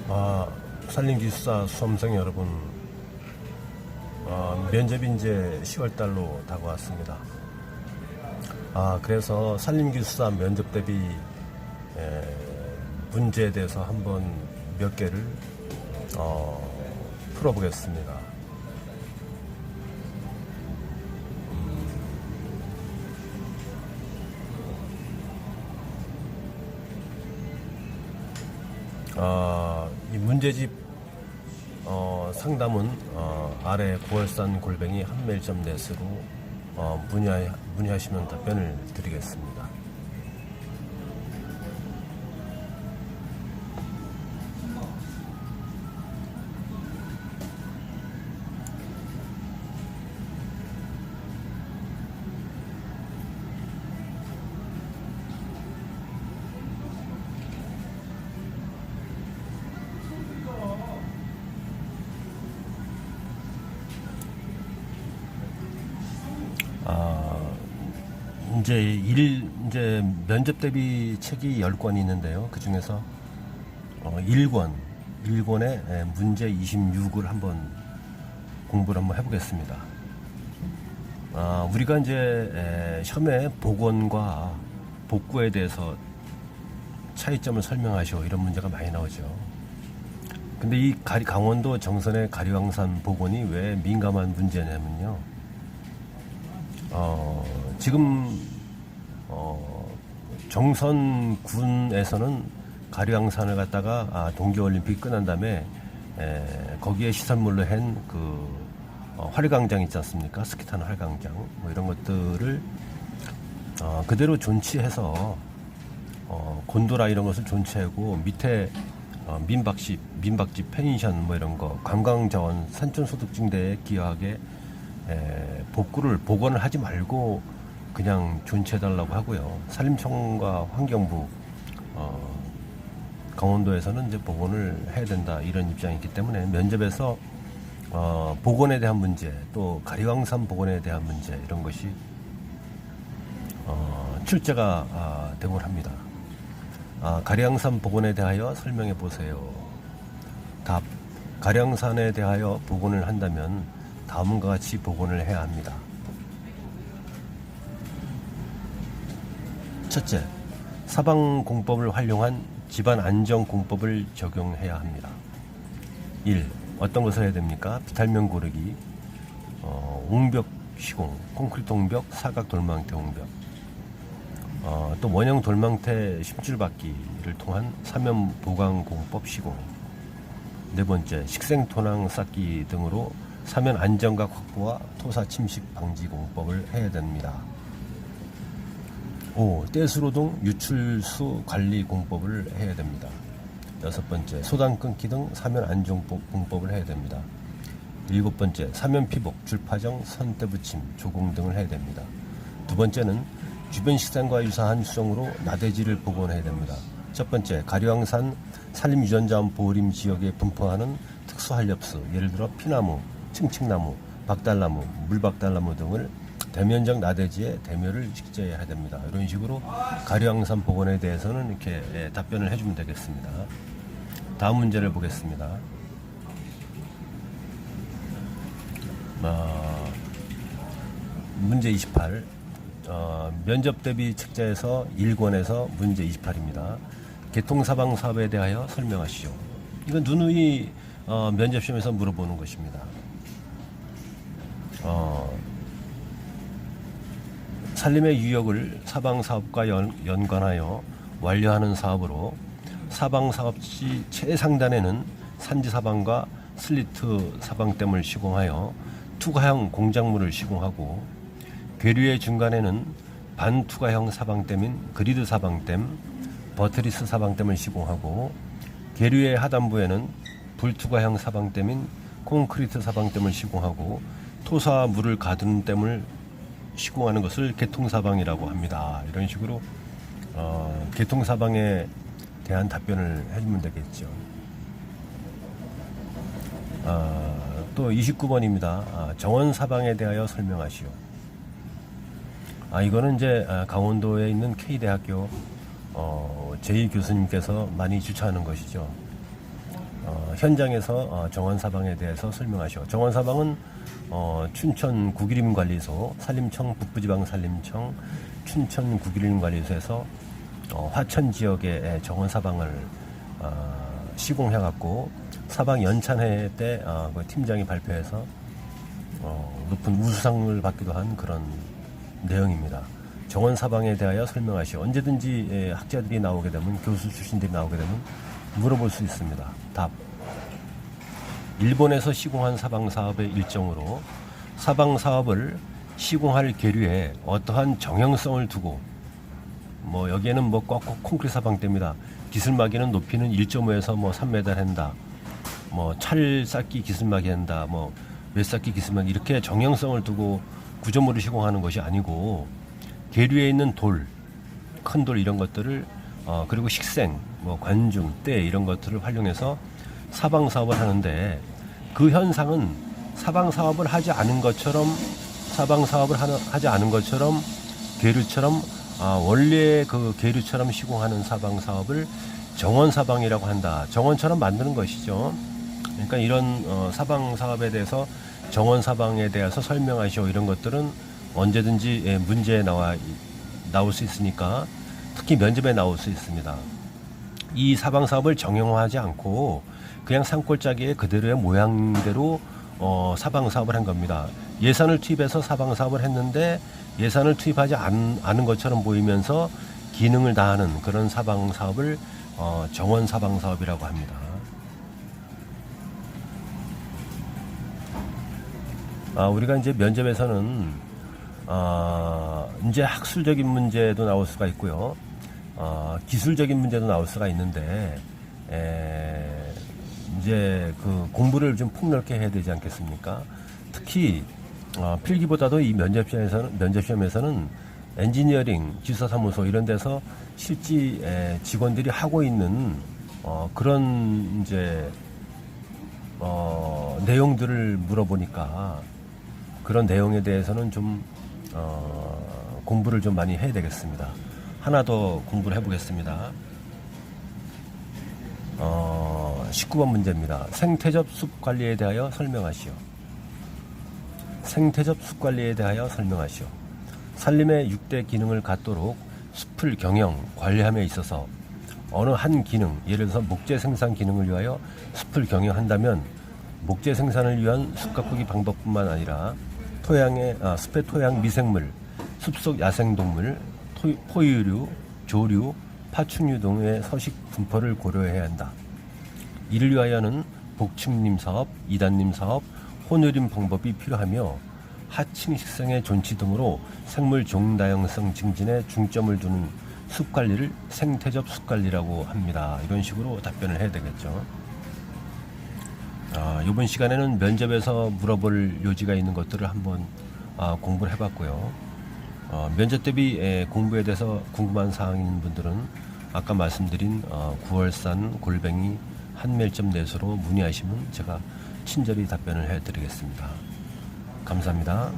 아, 산림기술사 수험생 여러분, 면접이 이제 10월달로 다가왔습니다. 그래서 산림기술사 면접 대비 문제에 대해서 한번 몇 개를 풀어보겠습니다. 이 문제집 상담은 아래 9월산 골뱅이 한메일.net으로 문의하시면 답변을 드리겠습니다. 이제 면접 대비 책이 10권이 있는데요. 그 중에서 1권의 문제 26을 한번 공부를 한번 해보겠습니다. 우리가 이제 시험에 복원과 복구에 대해서 차이점을 설명하시오, 이런 문제가 많이 나오죠. 근데 이 강원도 정선의 가리왕산 복원이 왜 민감한 문제냐면요. 지금 정선군에서는 가리왕산을 갖다가 동계올림픽 끝난 다음에 거기에 시설물로 한 활강장 있지 않습니까? 스키 타는 활강장 뭐 이런 것들을 그대로 존치해서 곤도라 이런 것을 존치하고 밑에 민박집 펜션 뭐 이런 거 관광자원 산촌소득증대에 기여하게 복원을 하지 말고 그냥 존치해달라고 하고요. 산림청과 환경부, 강원도에서는 이제 복원을 해야 된다, 이런 입장이기 때문에 면접에서 복원에 대한 문제, 또 가리왕산 복원에 대한 문제, 이런 것이 출제가 되곤 합니다. 가리왕산 복원에 대하여 설명해 보세요. 답: 가리왕산에 대하여 복원을 한다면 다음과 같이 복원을 해야 합니다. 첫째, 사방공법을 활용한 집안안전공법을 적용해야 합니다. 1. 어떤 것을 해야 됩니까? 비탈면 고르기, 옹벽 시공, 콘크리트 옹벽, 사각 돌망태 옹벽, 또 원형 돌망태 심줄받기를 통한 사면 보강공법 시공. 네 번째, 식생토낭 쌓기 등으로 사면 안정각 확보와 토사 침식 방지 공법을 해야 됩니다. 5. 떼수로동 유출수 관리 공법을 해야 됩니다. 여섯 번째, 소단 끊기 등 사면 안정 공법을 해야 됩니다. 일곱 번째, 사면 피복, 줄파정, 선대 붙임, 조공 등을 해야 됩니다. 두 번째는 주변 식생과 유사한 수정으로 나대지를 복원해야 됩니다. 첫 번째, 가리왕산 산림유전자원 보호림 지역에 분포하는 특수한렵수, 예를 들어 피나무, 층층나무, 박달나무, 물박달나무 등을 대면적 나대지에 대묘를 식재해야 됩니다. 이런 식으로 가리왕산 복원에 대해서는 이렇게 답변을 해주면 되겠습니다. 다음 문제를 보겠습니다. 문제 28. 면접 대비 책자에서 1권에서 문제 28입니다. 개통사방 사업에 대하여 설명하시오. 이건 누누이 면접시험에서 물어보는 것입니다. 산림의 유역을 사방사업과 연관하여 완료하는 사업으로 사방사업 시 최상단에는 산지사방과 슬리트 사방댐을 시공하여 투과형 공작물을 시공하고, 괴류의 중간에는 반투과형 사방댐인 그리드 사방댐, 버트리스 사방댐을 시공하고, 괴류의 하단부에는 불투과형 사방댐인 콘크리트 사방댐을 시공하고, 토사와 물을 가두는 댐을 시공하는 것을 개통사방이라고 합니다. 이런 식으로 개통사방에 대한 답변을 해주면 되겠죠. 또 29번입니다. 정원사방에 대하여 설명하시오. 이거는 이제 강원도에 있는 K대학교 제2 교수님께서 많이 주창하는 것이죠. 현장에서 정원사방에 대해서 설명하시오. 정원사방은 춘천 국유림관리소, 산림청, 북부지방 산림청, 춘천 국유림관리소에서 화천 지역의 정원사방을 시공해갖고 사방 연찬회 때 그 팀장이 발표해서 높은 우수상을 받기도 한 그런 내용입니다. 정원사방에 대하여 설명하시오. 언제든지 학자들이 나오게 되면, 교수 출신들이 나오게 되면 물어볼 수 있습니다. 답. 일본에서 시공한 사방사업의 일정으로 사방사업을 시공할 계류에 어떠한 정형성을 두고, 뭐 여기에는 뭐 꼭 콘크리트 사방대입니다. 기술막이는 높이는 1.5에서 뭐 3m 한다. 뭐 철 쌓기 기술막이 한다. 뭐 몇 쌓기 기술막, 이렇게 정형성을 두고 구조물을 시공하는 것이 아니고, 계류에 있는 돌, 큰 돌 이런 것들을 그리고 식생, 뭐 관중, 때 이런 것들을 활용해서 사방 사업을 하는데, 그 현상은 사방 사업을 하지 않은 것처럼 계류처럼 원래 그 계류처럼 시공하는 사방 사업을 정원 사방이라고 한다. 정원처럼 만드는 것이죠. 그러니까 이런 사방 사업에 대해서 정원 사방에 대해서 설명하시오. 이런 것들은 언제든지 문제에 나올 수 있으니까, 특히 면접에 나올 수 있습니다. 이 사방 사업을 정형화하지 않고 그냥 산골짜기의 그대로의 모양대로 사방 사업을 한 겁니다. 예산을 투입해서 사방 사업을 했는데 예산을 투입하지 않은 것처럼 보이면서 기능을 다하는 그런 사방 사업을 정원 사방 사업이라고 합니다. 우리가 이제 면접에서는 이제 학술적인 문제도 나올 수가 있고요. 기술적인 문제도 나올 수가 있는데, 이제 그 공부를 좀 폭넓게 해야 되지 않겠습니까? 특히 필기보다도 이 면접시험에서는 엔지니어링, 기술사무소 이런 데서 실제 직원들이 하고 있는 그런 이제 내용들을 물어보니까, 그런 내용에 대해서는 좀 공부를 좀 많이 해야 되겠습니다. 하나 더 공부를 해보겠습니다. 19번 문제입니다. 생태접 숲 관리에 대하여 설명하시오. 생태접 숲 관리에 대하여 설명하시오. 산림의 6대 기능을 갖도록 숲을 경영, 관리함에 있어서 어느 한 기능, 예를 들어서 목재 생산 기능을 위하여 숲을 경영한다면, 목재 생산을 위한 숲 가꾸기 방법뿐만 아니라 숲의 토양 미생물, 숲속 야생동물, 포유류, 조류, 파충류 등의 서식 분포를 고려해야 한다. 이를 위하여는 복층림 사업, 이단림 사업, 혼유림 방법이 필요하며, 하층 식생의 존치 등으로 생물 종다양성 증진에 중점을 두는 숲관리를 생태접 숲관리라고 합니다. 이런 식으로 답변을 해야 되겠죠. 이번 시간에는 면접에서 물어볼 요지가 있는 것들을 한번 공부를 해봤고요. 면접 대비 공부에 대해서 궁금한 사항이 있는 분들은 아까 말씀드린 9월산 골뱅이 한멜점넷으로 문의하시면 제가 친절히 답변을 해드리겠습니다. 감사합니다.